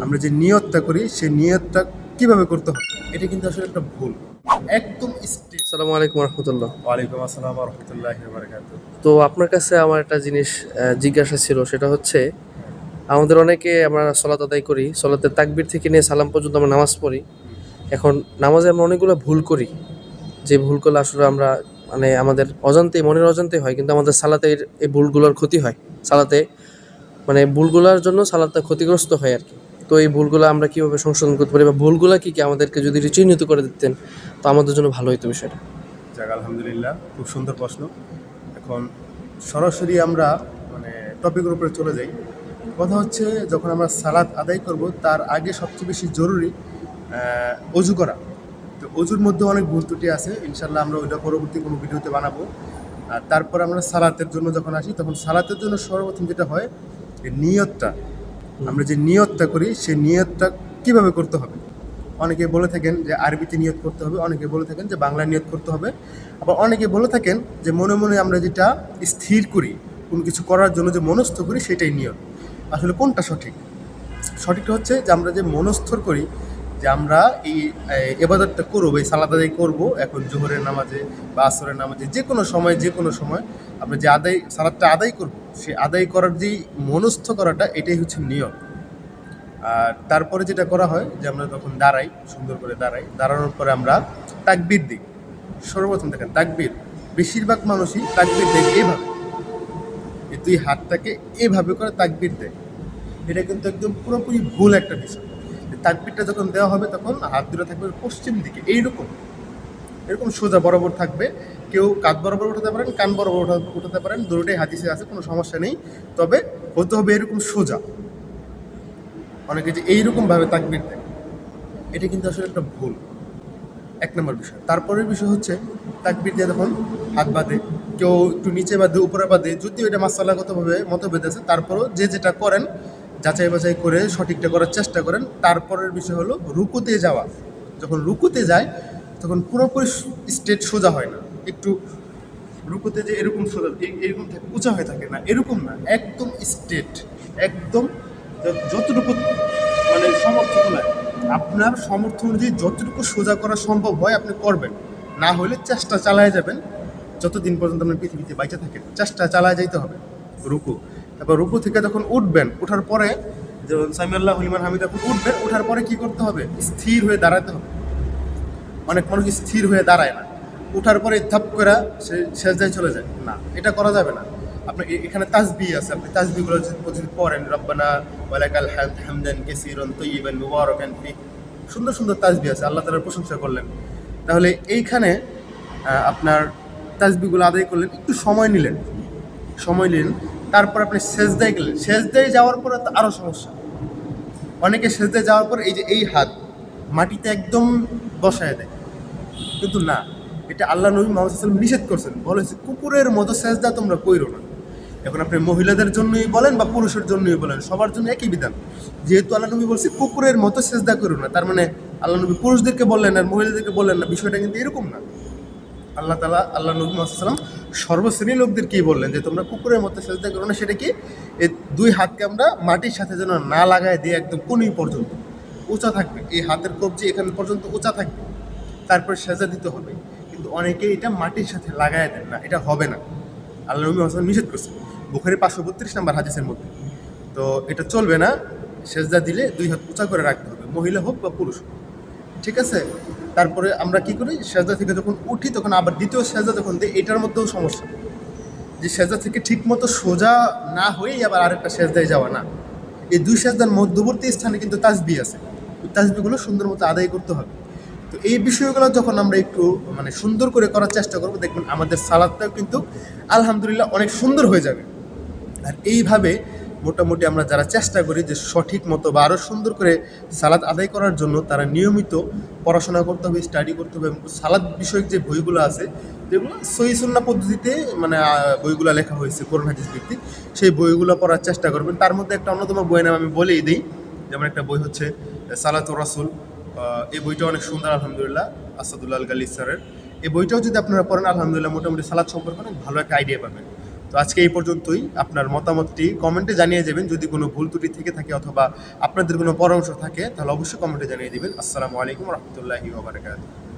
আমরা যে নিয়তটা করি সেই নিয়তটা কিভাবে করতে হবে এটা কিন্তু আসলে একটা ভুল একদম স্ট্রেট। আসসালামু আলাইকুম রহমতুল্লাহ। ওয়ালাইকুম আসসালাম ওয়া রাহমাতুল্লাহি ওয়া বারাকাতুহু। তো আপনার কাছে আমার একটা জিনিস জিজ্ঞাসা ছিল, সেটা হচ্ছে আমাদের অনেকে আমরা সলাত আদায় করি, সলাতের তাকবির থেকে নিয়ে সালাম পর্যন্ত আমরা নামাজ পড়ি। এখন নামাজে আমরা অনেকগুলো ভুল করি, যে ভুলগুলো আসলে আমরা মানে আমাদের অজান্তেই, মনের অজান্তেই হয়, কিন্তু আমাদের সালাতে এই ভুলগুলোর ক্ষতি হয়। সালাতে মানে ভুলগুলোর জন্য সালাদটা ক্ষতিগ্রস্ত হয় আর কি। তো এই ভুলগুলো আমরা কীভাবে সংশোধন করতে পারি, বা ভুলগুলো কী কী আমাদেরকে যদি চিহ্নিত করে দিতেন তো আমাদের জন্য ভালো হতো বিষয়টা। যাক, আলহামদুলিল্লাহ, খুব সুন্দর প্রশ্ন। এখন সরাসরি আমরা মানে টপিকের উপরে চলে যাই। কথা হচ্ছে, যখন আমরা সালাত আদায় করব তার আগে সবচেয়ে বেশি জরুরি অজু করা। তো অজুর মধ্যে অনেক ভুল ত্রুটি আছে, ইনশাল্লাহ আমরা ওইটা পরবর্তী কোনো ভিডিওতে বানাবো। আর তারপর আমরা সালাতের জন্য যখন আসি, তখন সালাতের জন্য সর্বপ্রথম যেটা হয়, এই নিয়তটা, আমরা যে নিয়তটা করি সেই নিয়তটা কিভাবে করতে হবে। অনেকে বলে থাকেন যে আরবিতে নিয়ত করতে হবে, অনেকে বলে থাকেন যে বাংলা নিয়ত করতে হবে, আবার অনেকে বলে থাকেন যে মনে মনে আমরা যেটা স্থির করি, কোনো কিছু করার জন্য যে মনস্থ করি সেটাই নিয়ত। আসলে কোনটা সঠিক? সঠিকটা হচ্ছে যে আমরা যে মনস্থর করি যে আমরা এই এবাদতটা করবো, এই সালাত আদায় করবো, এখন জোহরের নামাজে বা আসরের নামাজে যে কোনো সময় আমরা যে সালাদটা আদায় করবো, সেই আদায় করার যেই মনস্থ করাটা, এটাই হচ্ছে নিয়ত। আর তারপরে যেটা করা হয় যে আমরা তখন দাঁড়াই, সুন্দর করে দাঁড়ানোর পরে আমরা তাকবীর দিই। সর্বপ্রথম দেখেন তাকবীর, বেশিরভাগ মানুষই তাকবীর দেয় এইভাবে, এই দুই হাতটাকে এইভাবে করে তাকবীর দেয়। এটা কিন্তু একদম পুরোপুরি ভুল একটা বিষয়। তাকবীরটা যখন দেওয়া হবে তখন হাত দুটো থাকবে পশ্চিম দিকে, এরকম সোজা বরাবর থাকবে। কেউ কাঁধ বরাবর উঠাতে পারেন, কান বরাবর উঠাতে পারেন, দুটোটাই হাদিসে আছে, কোনো সমস্যা নেই। তবে হতে হবে এরকম সোজা। অনেকে যে এইরকমভাবে তাকবীর দেয়, এটা কিন্তু আসলে একটা ভুল, এক নম্বর বিষয়। তারপরের বিষয় হচ্ছে, তাকবীর দিয়ে যখন হাত বাঁধে, কেউ একটু নিচে বাঁধে, উপরে বাঁধে, যদিও এটা মাসালাগতভাবে মতভেদ আছে, তারপরেও যে যেটা করেন যাচাই বাছাই করে সঠিকটা করার চেষ্টা করেন। তারপরের বিষয় হলো রুকুতে যাওয়া। যখন রুকুতে যায় তখন পুরোপুরি স্ট্রেট সোজা হয় না, একটু রুকুতে যে এরকম সোজা এরকম থাকে, উঁচা হয়ে থাকে না, এরকম না, একদম স্ট্রেট, একদম যতটুকু মানে সমর্থ নয়, আপনার সমর্থ অনুযায়ী যতটুকু সোজা করা সম্ভব হয় আপনি করবেন। না হলে চেষ্টা চালায় যাবেন, যতদিন পর্যন্ত আপনার পৃথিবীতে বাইচে থাকেন চেষ্টা চালায় যাইতে হবে। রুকু, তারপর রুকু থেকে যখন উঠবেন, ওঠার পরে যেমন সামিআল্লাহু লিমান হামিদা, যখন উঠবেন, ওঠার পরে কি করতে হবে? স্থির হয়ে দাঁড়াতে হবে। অনেক মানুষ স্থির হয়ে দাঁড়ায় না, উঠার পরে ধাপ করে সে সেজদায় চলে যায়। না, এটা করা যাবে না। আপনার এখানে তাসবিহ আছে, আপনি তাসবিহগুলো যদি পড়েন, রব্বানা ওয়ালাকাল হামদ হামদান কাসীরান তাইয়িবান মুবারাকান ফি, সুন্দর সুন্দর তাসবিহ আছে, আল্লাহ তাআলার প্রশংসা করলেন। তাহলে এইখানে আপনার তাসবিহগুলো আদায় করলেন, একটু সময় নিলেন, তারপর আপনি সেজদায় গেলেন। সেজদায় যাওয়ার পরে তো আরও সমস্যা। অনেকে সেজদায় যাওয়ার পর এই যে এই হাত মাটিতে একদম বসায় দেয়, কিন্তু না, এটা আল্লাহ নবী মুহাম্মদ সাল্লাল্লাহু আলাইহি ওয়াসাল্লাম নিষেধ করছেন, বলেছে কুকুরের মতো সেজদা তোমরা কইরো না। এখন আপনি মহিলাদের জন্যই বলেন বা পুরুষের জন্যই বলেন, সবার জন্য একই বিধান। যেহেতু আল্লাহ নবী বলছে কুকুরের মতো সেজদা করো না, তার মানে আল্লাহ নবী পুরুষদেরকে বললেন আর মহিলাদেরকে বললেন না, বিষয়টা কিন্তু এরকম না। আল্লাহ নবী মুহাম্মদ সাল্লাল্লাহু আলাইহি ওয়াসাল্লাম সর্বশ্রেণীর লোকদেরকেই বললেন যে তোমরা কুকুরের মতো সেজদা করো না। সেটা কি? এই দুই হাতকে আমরা মাটির সাথে যেন না লাগায় দিয়ে একদম কোনি পর্যন্ত উঁচা থাকবে, এই হাতের কবজি এখানে পর্যন্ত উঁচা থাকবে, তারপর সেজদা দিতে হবে। কিন্তু অনেকে এটা মাটির সাথে লাগায় দেন না, এটা হবে না, আল্লাহ নবী মুহাম্মদ নিষেধ করছে বুখারী 532 নম্বর হাদিসের মধ্যে। তো এটা চলবে না, সেজদা দিলে দুই হাত উঁচা করে রাখতে হবে, মহিলা হোক বা পুরুষ হোক, ঠিক আছে? তারপরে আমরা কি করি, সেজদা থেকে যখন উঠি তখন আবার দ্বিতীয় সেজদা যখন দিই, এটার মধ্যেও সমস্যা, যে সেজদা থেকে ঠিক মতো সোজা না হয়েই আবার আরেকটা সেজদায় যাওয়া না। এই দুই সেজদার মধ্যবর্তী স্থানে কিন্তু তাসবিহ আছে, ওই তাসবিহগুলো সুন্দর মতো আদায় করতে হবে। তো এই বিষয়গুলো যখন আমরা একটু মানে সুন্দর করে করার চেষ্টা করবো, দেখবেন আমাদের সালাদটাও কিন্তু আলহামদুলিল্লাহ অনেক সুন্দর হয়ে যাবে। আর এইভাবে মোটামুটি আমরা যারা চেষ্টা করি যে সঠিক মতো বা আরও সুন্দর করে সালাদ আদায় করার জন্য, তারা নিয়মিত পড়াশোনা করতে হবে, স্টাডি করতে হবে। সালাদ বিষয়ক যে বইগুলো আছে, যেগুলো সহিহ সুন্নাহ পদ্ধতিতে মানে বইগুলো লেখা হয়েছে কোরআন হাদিস ভিত্তিক, সেই বইগুলো পড়ার চেষ্টা করবেন। তার মধ্যে একটা অন্যতম বইয়ের নাম আমি বলেই দিই, যেমন একটা বই হচ্ছে সালাতুর রাসূল। এই বইটা অনেক সুন্দর আলহামদুলিল্লাহ, আসাদুল্লাহ আল গালিব স্যারের। এই বইটাও যদি আপনারা পড়েন, আলহামদুলিল্লাহ মোটামুটি সালাদ সম্পর্কে অনেক ভালো একটা আইডিয়া পাবেন। তো আজকে এই পর্যন্তই। আপনার মতামতটি কমেন্টে জানিয়ে যাবেন। যদি কোনো ভুল ত্রুটি থেকে থাকে অথবা আপনাদের কোনো পরামর্শ থাকে তাহলে অবশ্যই কমেন্টে জানিয়ে দিবেন। আসসালামু আলাইকুম রহমতুল্লাহি ওয়া বারাকাতুহু।